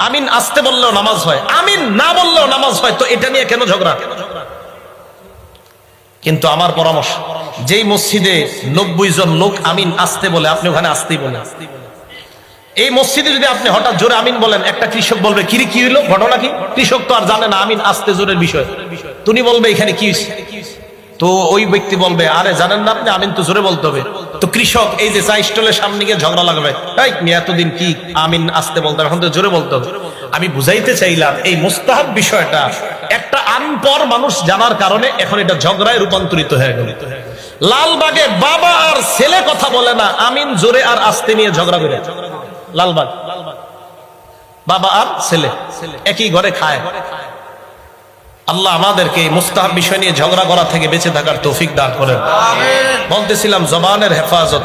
আমিন আসতে বললেও নামাজ হয়, আমিন না বললেও নামাজ হয়, তো এটা নিয়ে কেন ঝগড়া? কিন্তু আমার পরামর্শ, যেই মসজিদে 90 জন লোক আমিন আসতে বলে, আপনি ওখানে আসতেই বলে। এই মসজিদে যদি আপনি হঠাৎ জোরে আমিন বলেন, একটা কৃষক বলবে কি হইলো, ঘটনা কি? কৃষক তো আর জানে না আমিন আসতে জোরের বিষয়, তুমি বলবে এখানে কি হয়েছে, তো ওই ব্যক্তি বলবে আরে জানেন না আপনি, আমিন তো জোরে বলতে হবে। তো কৃষক এই যে চা স্টলের সামনে গিয়ে ঝগড়া লাগবে, এই এতদিন কি আমিন আসতে বলতে হবে, এখন তো জোরে বলতে হবে। আমি বুঝাইতে চাইলাম এই মুস্তাহাব বিষয়টা একটা আনপড় মানুষ জানার কারণে এখন এটা ঝগড়ায় রূপান্তরিত হয়ে গেল। লালবাগে বাবা আর ছেলে কথা বলে না, আমিন জোরে আর আস্তে নিয়ে ঝগড়া করে। লালবাগ বাবা আর ছেলে একই ঘরে খায়। আল্লাহ আমাদেরকে মুস্তাহাব বিষয় নিয়ে ঝগড়া করা থেকে বেঁচে থাকার তৌফিক দান করেন। বলতেছিলাম জবানের হেফাজত,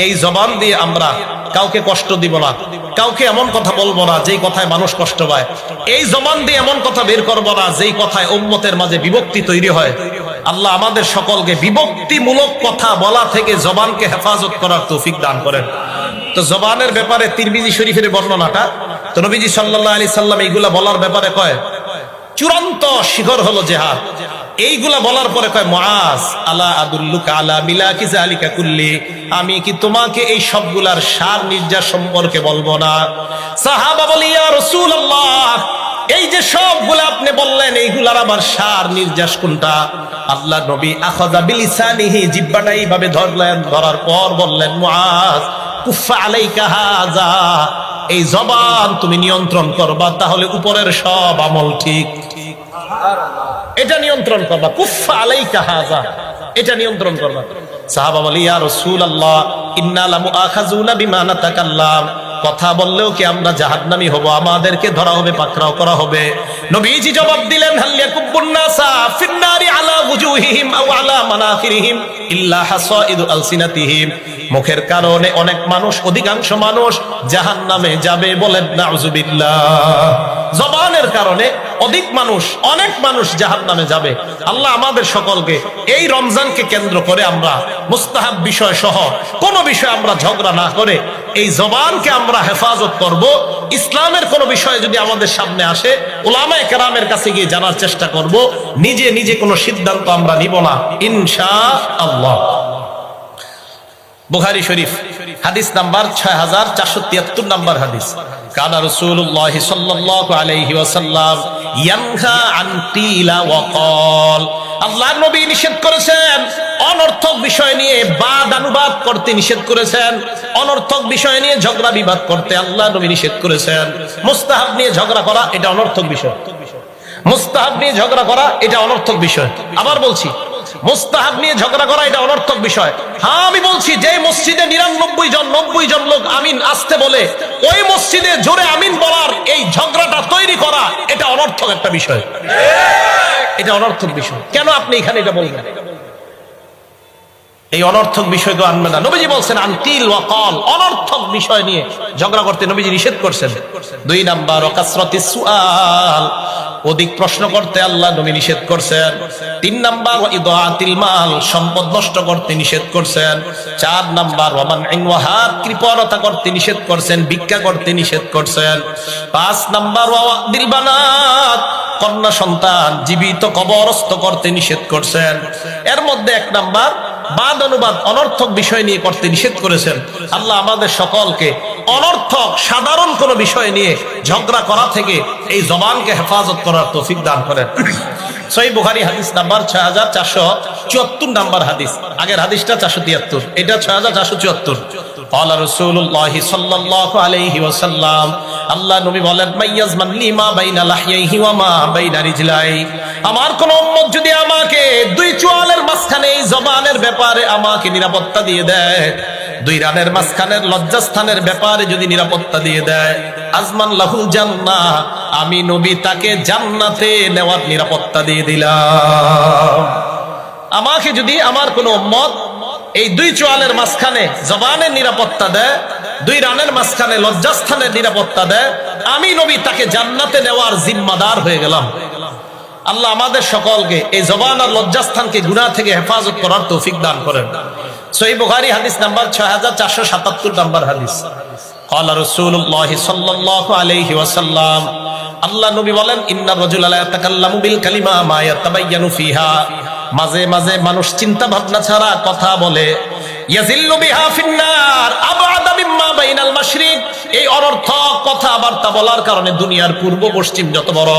এই জবান দিয়ে আমরা কাউকে কষ্ট দিব না, কাউকে এমন কথা বলবো না যেই কথায় মানুষ কষ্ট পায়, এই জবান দিয়ে এমন কথা বের করবো না যেই কথায় উম্মতের মাঝে বিভক্তি তৈরি হয়। আল্লাহ আমাদের সকলকে বিভক্তিমূলক কথা বলা থেকে জবানকে হেফাজত করার তৌফিক দান করেন। তো জবানের ব্যাপারে তিরমিজি শরীফের বর্ণনাটা, তো নবীজি সাল্লাল্লাহু আলাইহি সাল্লাম এইগুলা বলার ব্যাপারে কয় চূড়ান্ত শিখর হলো জিহাদ। এইগুলা বলার পরে কয় মুআজ আলা আদুল্লুকা আলা মিলাকি যালিকা কুল্লি, আমি কি তোমাকে এই সবগুলার সার নির্যাস সম্পর্কে বলবো না? সাহাবা বলে ইয়া রাসূলুল্লাহ, এই যে সবগুলা আপনি বললেন এইগুলার আবার সার নির্যাস কোনটা? আল্লাহ নবী আখাযা বিলিসানিহি, জিহ্বাটা এইভাবে ধরলেন, ধরার পর বললেন মুআজ কুফা আলাইকা হাযা, এই জবান তুমি নিয়ন্ত্রণ করবা, তাহলে উপরের সব আমল ঠিক। এটা নিয়ন্ত্রণ করবা, কুফা আলাইকা হাযা, এটা নিয়ন্ত্রণ করবা। সাহাবা বলে ইয়া রাসূলুল্লাহ ইন্না লামুআখাযুনা বিমা নাতাকাল্লাম, কথা বললেও কি আমরা জাহান্নামী হব, আমাদেরকে ধরা হবে, পাকড়াও করা হবে? নবীজি জবাব দিলেন হাল ইয়াকুবুন নাসা ফিন্নারি আলা ওয়ুজুহিহিম আও আলা মানাখিরিহিম ইল্লা হাসাইদু আলসিনাতিহিম, মুখের কারণে অনেক মানুষ, অধিকাংশ মানুষ জাহান্নামে যাবে, বলেন নাউযুবিল্লাহ। জবানের কারণে অনেক মানুষ জাহান্নামে যাবে। আল্লাহ আমাদের সকলকে এই রমজানকে কেন্দ্র করে আমরা মুস্তাহাব বিষয় সহ কোন বিষয় আমরা ঝগড়া না করে এই জবানকে আমরা হেফাজত করব। ইসলামের কোন বিষয় যদি আমাদের সামনে আসে উলামায়ে কেরামের কাছে গিয়ে জানার চেষ্টা করব, নিজে নিজে কোনো সিদ্ধান্ত আমরা নিব না ইনশাআল্লাহ। বুখারী শরীফ হাদিস নাম্বার 6473 নাম্বার হাদিস, কানা রাসূলুল্লাহ সাল্লাল্লাহু আলাইহি ওয়াসাল্লাম ইয়ানহা আন কিলা ওয়া ক্বাল, আল্লাহর নবী নিষেধ করেছেন অনর্থক বিষয় নিয়ে বাদ অনুবাদ করতে, নিষেধ করেছেন অনর্থক বিষয় নিয়ে ঝগড়া বিবাদ করতে, আল্লাহর নবী নিষেধ করেছেন। মুস্তাহাব নিয়ে ঝগড়া করা এটা অনর্থক বিষয়, মুস্তাহাব নিয়ে ঝগড়া করা এটা অনর্থক বিষয়। আবার বলছি, মুস্তাহাব নিয়ে ঝগড়া করা এটা অনর্থক বিষয়। হ্যাঁ, আমি বলছি যে মসজিদে 90 জন লোক আমিন আসতে বলে, ওই মসজিদে জোরে আমিন বলার এই ঝগড়াটা তৈরি করা এটা অনর্থক একটা বিষয়, এটা অনর্থক বিষয়। কেন আপনি এখানে এটা বলবেন? এই অনর্থক বিষয় তো আনবে না। নবীজি বলছেন আনকিল ওয়া ক্বাল, অনর্থক বিষয় নিয়ে ঝগড়া করতে নবীজি নিষেধ করছেন। 2 নাম্বার ওয়াকাসরাতিস সুআল, অধিক প্রশ্ন করতে আল্লাহ নবী নিষেধ করছেন। 3 নাম্বার ওয়াইদাআতিল মাল, সম্পদ নষ্ট করতে নিষেধ করছেন। 4 নাম্বার ওয়ামানইন ওয়াহাদ, কৃপণতা করতে নিষেধ করছেন, ভিক্ষা করতে নিষেধ করছেন। 5 নাম্বার ওয়াদিল বানাত, কন্যা সন্তান জীবিত কবরস্থ করতে নিষেধ করছেন। এর মধ্যে 1 নাম্বার বাদ অনুবাদ অনর্থক বিষয় নিয়ে করতে নিষেধ করেছেন। আল্লাহ আমাদের সকলকে অনর্থক সাধারণ কোন বিষয় নিয়ে ঝগড়া করা থেকে এই জবানকে হেফাজত করার তৌফিক দান করেন। সহিহ বুখারী হাদিস নাম্বার 6474 নাম্বার হাদিস, আগের হাদিসটা 473, এটা 6474। قال رسول الله صلى الله عليه وسلم, আল্লাহ নবী বলেন মাইয়াজমান লিমা বাইনা লাহইহি ওয়া মা বাইনা রিজলাই, আমার কোন উম্মত যদি আমাকে 2 চোয়ালের মাঝখানে এই জবানের ব্যাপারে আমাকে নিরাপত্তা দিয়ে দেয়, 2 রানের মাঝখানের লজ্জাস্থানের ব্যাপারে যদি নিরাপত্তা দিয়ে দেয়, আজমান লাহুল জান্নাহ, আমি নবী তাকে জান্নাতে নেওয়ার নিরাপত্তা দিয়ে দিলাম। আমাকে যদি আমার কোন উম্মত এই 2 চোয়ালের মাঝখানে জবানের নিরাপত্তা দেয়, 2 রানের মাঝখানে লজ্জাস্থানের নিরাপত্তা দেয়, আমি নবী তাকে জান্নাতে নেওয়ার জিম্মাদার হয়ে গেলাম। আল্লাহ আমাদের সকলকে এই জবান আর লজ্জাস্থানকে গুনাহ থেকে হেফাজত করার তৌফিক দান করেন। সহিহ বুখারী হাদিস নাম্বার 6477 নাম্বার হাদিস। ক্বালা রাসূলুল্লাহ সাল্লাল্লাহু আলাইহি ওয়াসাল্লাম, আল্লাহ নবী বলেন, ইন্নার রাজুলা লা ইয়াতাকাল্লামু বিল কালিমা মা ইয়াতাবায়্যানু ফিহা, মাঝে মাঝে মানুষ চিন্তা ভাবনা ছাড়া কথা বলে, ইয়াজিল্লু বিহা ফিন্নার আবআদা মিম্মা বাইনাল মাশরিক, এই অনর্থক কথাবার্তা বলার কারণে দুনিয়ার পূর্ব পশ্চিম যত বড়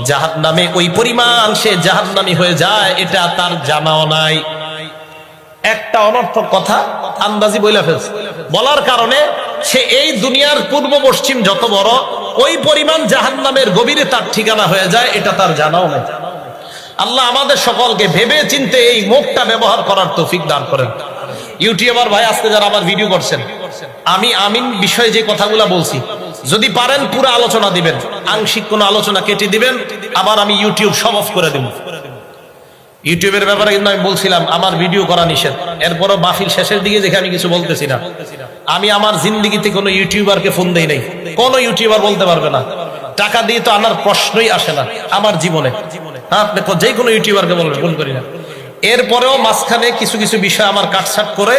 জাহান্নামে ওই পরিমাণ সে জাহান্নামী হয়ে যায়, এটা তার জানাও নাই। একটা অনর্থক কথা আন্দাজি বইলা ফেলছে, বলার কারণে সে এই দুনিয়ার পূর্ব পশ্চিম যত বড় ওই পরিমাণ জাহান্নামের গভীরে তার ঠিকানা হয়ে যায়, এটা তার জানাও নাই। আল্লাহ আমাদের সকলকে ভেবে চিন্তে এই মুখটা ব্যবহার করার তৌফিক দান করেন। ইউটিউবার ভাই আজকে যারা আমার ভিডিও করছেন, আমি আমিন বিষয়ে যে কথাগুলো বলছি, যদি পারেন পুরো আলোচনা দিবেন, আংশিক কোন আলোচনা কেটে দিবেন, আবার আমি ইউটিউব সব অফ করে দেব। ইউটিউবের ব্যাপারে কিন্তু আমি বলছিলাম আমার ভিডিও করা নিষেধ, এরপরও মাহফিল শেষের দিকে দেখে আমি কিছু বলতেছি না। আমি আমার জিন্দিগিতে কোনো ইউটিউবারকে ফোন দেই নাই, কোন ইউটিউবার বলতে পারবে না, টাকা দিয়ে তো আনার প্রশ্নই আসে না আমার জীবনে। হ্যাঁ, আপনি যে কোনো ইউটিউবারকে বলবেন, ফোন করি না। এরপরেও মাঝখানে কিছু কিছু বিষয় আমার কাটছাট করে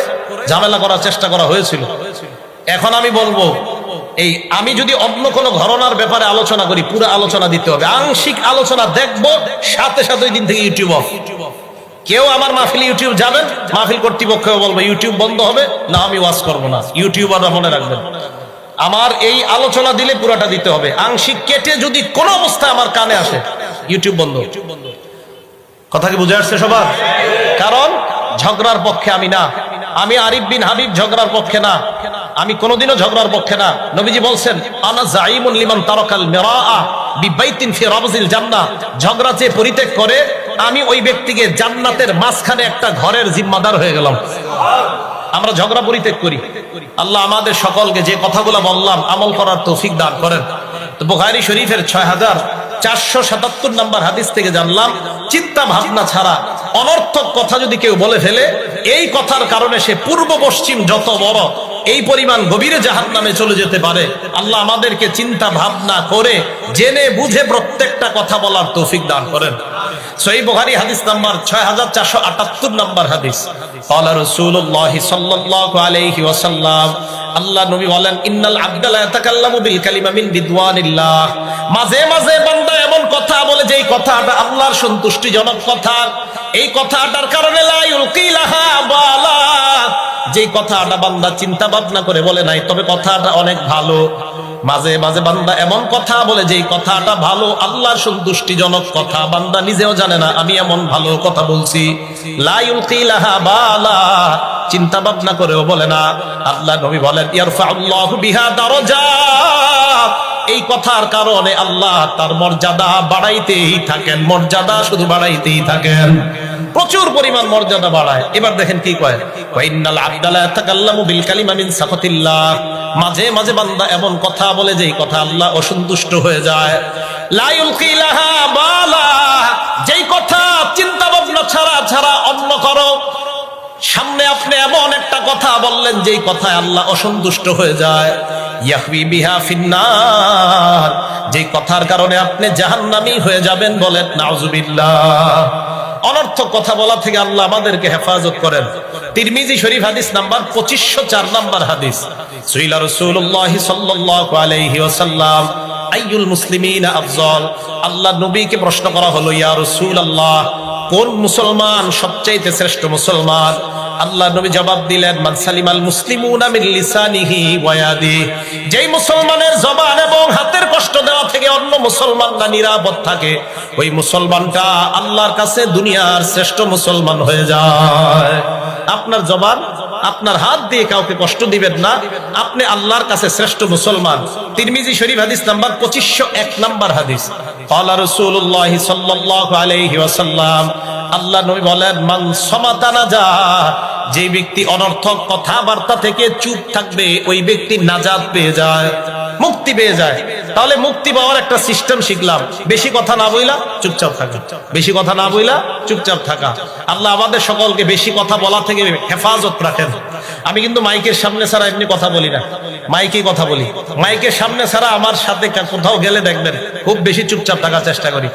ঝামেলা করার চেষ্টা করা হয়েছিল। এখন আমি বলবো, এই আমি যদি অন্য কোনো ঘটনার ব্যাপারে আলোচনা করি, পুরো আলোচনা দিতে হবে। আংশিক আলোচনা দেখবো, সাথে সাথে ওই দিন থেকে ইউটিউব অফ। কেউ আমার মাহফিল ইউটিউব যাবেন, মাহফিল কর্তৃপক্ষ বলবে ইউটিউব বন্ধ হবে না, আমি ওয়াজ করবো না। ইউটিউবাররা মনে রাখবেন, আমার এই আলোচনা দিলে পুরাটা দিতে হবে। আংশিক কেটে যদি কোনো অবস্থায় আমার কানে আসে, ইউটিউব বন্ধ। কথা কি বুঝে আসছে সবার? কারণ ঝগড়ার পক্ষে আমি না, আমি আরিফ বিন হাবিব ঝগড়ার পক্ষে না, আমি কোনোদিনও ঝগড়ার পক্ষে না। নবীজি বলছেন, আনা যাইমুন লিমান তারাকাল মিরাআ বিবাইতিন ফি রাবজিল জান্নাহ, ঝগড়া যে পরিত্যাগ করে আমি ওই ব্যক্তিকে জান্নাতের মাঝখানে একটা ঘরের জিম্মাদার হয়ে গেলাম। আমরা ঝগড়া পরিত্যাগ করি। আল্লাহ আমাদের সকলকে যে কথাগুলো বললাম আমল করার তৌফিক দান করেন। তো বুখারী শরীফের 6477 নম্বর হাদিস থেকে জানলাম, চিন্তা ভাবনা ছাড়া অনর্থক কথা যদি কেউ বলে ফেলে, এই কথার কারণে সে পূর্ব পশ্চিম যত বড় এই পরিমাণ গভীরে জাহান্নামে চলে যেতে পারে। আল্লাহ আমাদেরকে চিন্তা ভাবনা করে জেনে বুঝে প্রত্যেকটা কথা বলার তৌফিক দান করেন। সহিহ বুখারী হাদিস নাম্বার 6478 নম্বর হাদিস। ক্বালা রাসূলুল্লাহ সাল্লাল্লাহু আলাইহি ওয়াসাল্লাম, আল্লাহ নবী বলেন, ইন্নাল আবদা লা ইয়াতাকাল্লামু বিল কালিমা মিন রিদওয়ানিল্লাহ, মাঝে মাঝে বান্দা এমন কথা বলে যেই কথাটা আল্লাহর সন্তুষ্টিজনক কথা, এই কথাটার কারণে লা ইউলকি লাহা বালা, যেই কথাটা বান্দা চিন্তা ভাবনা করে বলে নাই, তবে কথাটা অনেক ভালো। মাঝে মাঝে বান্দা এমন কথা বলে যেই কথাটা ভালো, আল্লাহর সন্তুষ্টিজনক কথা, বান্দা নিজেও জানে না আমি এমন ভালো কথা বলছি। লা ইউলকি লাহা বালা, চিন্তা ভাবনা করেও বলে না। আল্লাহ নবী বলেন, ইয়ারফাউল্লাহু বিহা দারাজাত, এই কথার কারণে আল্লাহ তার মর্যাদা বাড়াইতেই থাকেন, মর্যাদা শুধু বাড়াইতেই থাকেন, প্রচুর পরিমাণ মর্যাদা বাড়ায়। এবার দেখেন কি কয়, ইন্নাল আবদা লা ইয়াতাকাল্লামু বিল কালিমা মিন সাখাতিল্লাহ, মাঝে মাঝে বান্দা এমন কথা বলে যেই কথা আল্লাহ অসন্তুষ্ট হয়ে যায়। লা ইউলকি লাহা বালা, যেই কথা চিন্তা ভাবনা ছাড়া অন্য করো, সামনে আপনি এমন একটা কথা বললেন যেই কথায় আল্লাহ অসন্তুষ্ট হয়ে যায়। ইয়াহবি বিহা ফিন্নার, যেই কথার কারণে আপনি জাহান্নামী হয়ে যাবেন, বলেন নাউজুবিল্লাহ। অনর্থক কথা বলা থেকে আল্লাহ আমাদেরকে হেফাজত করেন। তিরমিজি শরীফ হাদিস নাম্বার 2504 নম্বর হাদিস। সুইলা রাসূলুল্লাহ সাল্লাল্লাহু আলাইহি ওয়াসাল্লাম, আইয়ুল মুসলিমিনা আফজল, আল্লাহ নবীকে প্রশ্ন করা হলো, ইয়া রাসূলুল্লাহ, কোন মুসলমান সবচেয়ে শ্রেষ্ঠ মুসলমান? আল্লাহ নবী জবাব দিলেন, মান সালিমাল মুসলিমুনা মিন লিসানিহি ওয়া ইয়াদিহি, যেই মুসলমানের জবান এবং হাতের কষ্ট দেওয়া থেকে অন্য মুসলমানরা নিরাপদ থাকে, ওই মুসলমানটা আল্লাহর কাছে দুনিয়ার শ্রেষ্ঠ মুসলমান হয়ে যায়। আপনার জবান, আপনার হাত দিয়ে কাউকে কষ্ট দিবেন না, আপনি আল্লাহর কাছে শ্রেষ্ঠ মুসলমান। তিরমিজি শরীফ হাদিস নাম্বার 2501 নম্বর হাদিস। ক্বালা রাসূলুল্লাহ সাল্লাল্লাহু আলাইহি ওয়াসাল্লাম, আল্লাহ নবী বলেন, মান সামাতা নাজা, যে ব্যক্তি অনর্থক কথাবার্তা থেকে চুপ থাকবে, ওই ব্যক্তি নাজাত পেয়ে যায়, মুক্তি পেয়ে যায়। তাহলে মুক্তি পাওয়ার একটা সিস্টেম শিখলাম, বেশি কথা না বইলা চুপচাপ থাকা, বেশি কথা না বইলা চুপচাপ থাকা। আল্লাহ আমাদের সকলকে বেশি কথা বলা থেকে হেফাজত রাখেন। আমি কিন্তু মাইকের সামনে ছাড়া এমনি কথা বলি না, মাইকে কথা বলি। মাইকের সামনে ছাড়া আমার সাথে কোথাও গেলে দেখবেন খুব বেশি চুপচাপ থাকার চেষ্টা করি।